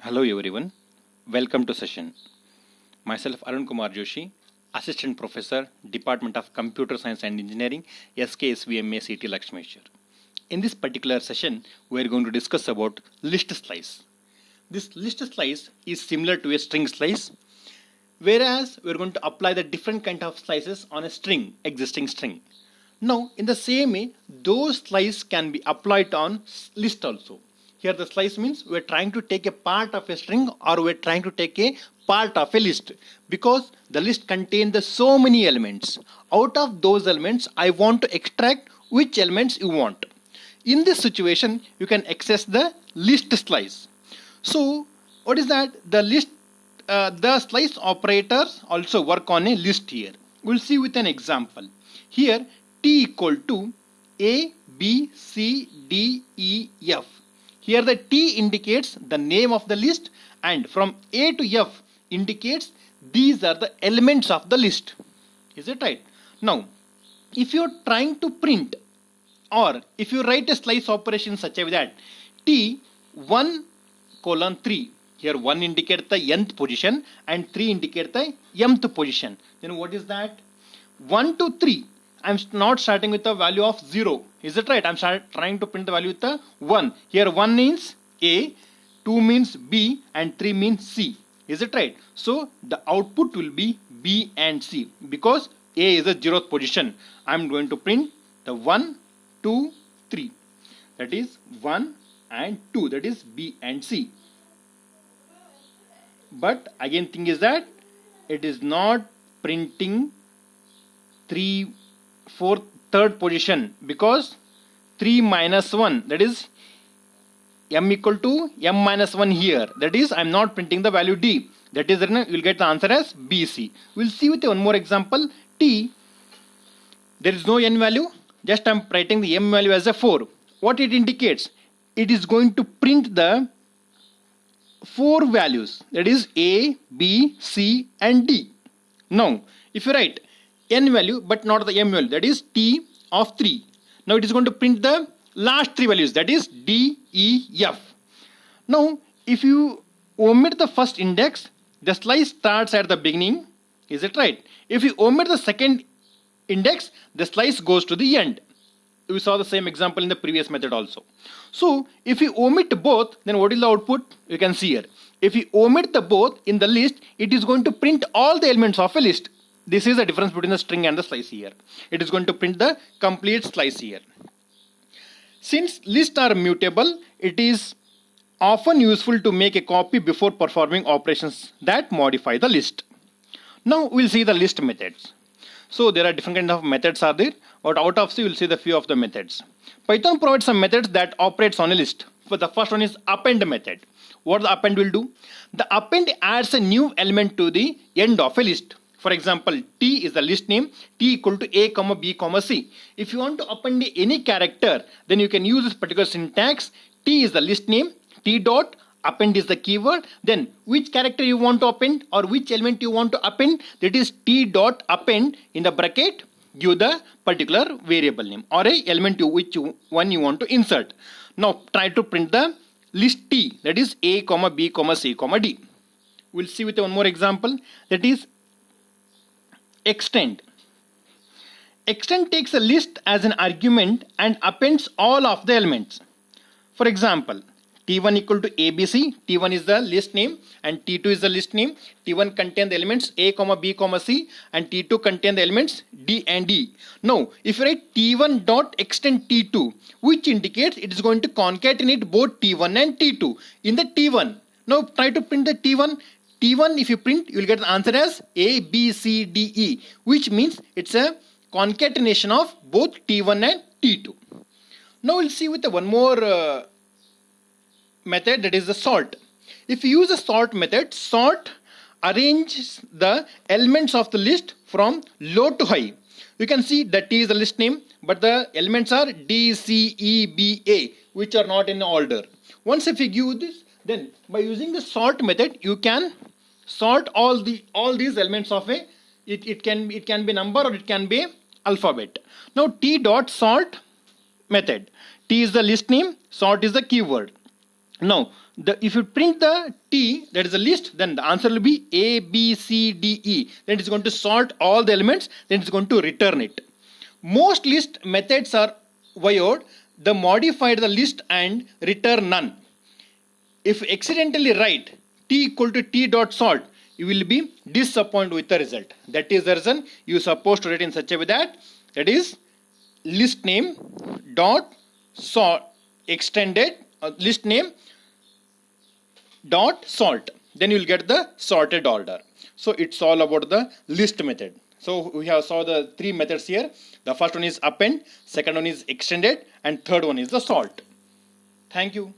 Hello everyone, welcome to session. Myself Arun Kumar Joshi, Assistant Professor, Department of Computer Science and Engineering, SKSVMA CT Lakshmeshwar. In this particular session, we are going to discuss about list slice. This list slice is similar to a string slice, whereas we are going to apply the different kind of slices on a string, existing string. Now, in the same way, those slices can be applied on list also. Here the slice means we're trying to take a part of a string or we're trying to take a part of a list because the list contains the so many elements. Out of those elements, I want to extract which elements you want. In this situation, you can access the list slice. So, what is that? The slice operators also work on a list here. We'll see with an example. Here, T equal to A, B, C, D, E, F. Here the T indicates the name of the list and from A to F indicates these are the elements of the list. Is it right? Now, if you are trying to print or if you write a slice operation such a way that T1 colon 3, here 1 indicates the nth position and 3 indicates the mth position. Then what is that? 1 to 3. I'm not starting with the value of 0. Is it right? I'm trying to print the value with the 1. Here 1 means A, 2 means B and 3 means C. Is it right? So the output will be B and C because A is the 0th position. I'm going to print the 1, 2, 3. That is 1 and 2. That is B and C. But again thing is that it is not printing 3/4 position because 3 minus 1, that is m equal to m minus 1 here. That is I'm not printing the value D. That is you will get the answer as BC. We'll see with one more example. T, there is no n value. Just I'm writing the m value as a 4. What it indicates? It is going to print the 4 values. That is A, B, C and D. Now, if you write n value but not the m value, that is T of 3. Now it is going to print the last 3 values, that is D, E, F. Now if you omit the first index, the slice starts at the beginning. Is it right? If you omit the second index, the slice goes to the end. We saw the same example in the previous method also. So if you omit both, then what is the output? You can see here. If you omit the both in the list, it is going to print all the elements of a list. This is the difference between the string and the slice here. It is going to print the complete slice here. Since lists are mutable, it is often useful to make a copy before performing operations that modify the list. Now we'll see the list methods. So there are different kinds of methods are there, but out of C we'll see the few of the methods. Python provides some methods that operates on a list. So the first one is append method. What the append will do? The append adds a new element to the end of a list. For example, T is the list name, T equal to A, B, C. If you want to append any character, then you can use this particular syntax. T is the list name, T dot, append is the keyword. Then which character you want to append or which element you want to append, that is T dot append in the bracket, give the particular variable name or a element which one you want to insert. Now try to print the list T, that is A, B, C, D. We'll see with one more example, that is extend. Extend takes a list as an argument and appends all of the elements. For example, T1 equal to ABC, T1 is the list name and T2 is the list name. T1 contains the elements A, B, C and T2 contains the elements D and E. Now, if you write T1 dot extend T2, which indicates it is going to concatenate both T1 and T2 in the T1. Now, try to print the T1. T1 if you print, you will get the answer as A, B, C, D, E, which means it's a concatenation of both T1 and T2. Now we'll see with the one more method, that is the sort. If you use the sort method, sort arranges the elements of the list from low to high. You can see that T is the list name, but the elements are D, C, E, B, A, which are not in order. Once if you give this, then by using the sort method, you can sort all these elements of a it can be number or it can be alphabet. Now T dot sort method. T is the list name, sort is the keyword. Now, if you print the T, that is a list, then the answer will be A, B, C, D, E. Then it's going to sort all the elements, then it's going to return it. Most list methods are wired, the modified the list and return none. If you accidentally write T equal to T dot sort, you will be disappointed with the result. That is the reason you are supposed to write in such a way that is list name dot sort extended list name dot sort, then you will get the sorted order. So it's all about the list method. So we have saw the three methods here. The first one is append, second one is extended, and third one is the sort. Thank you.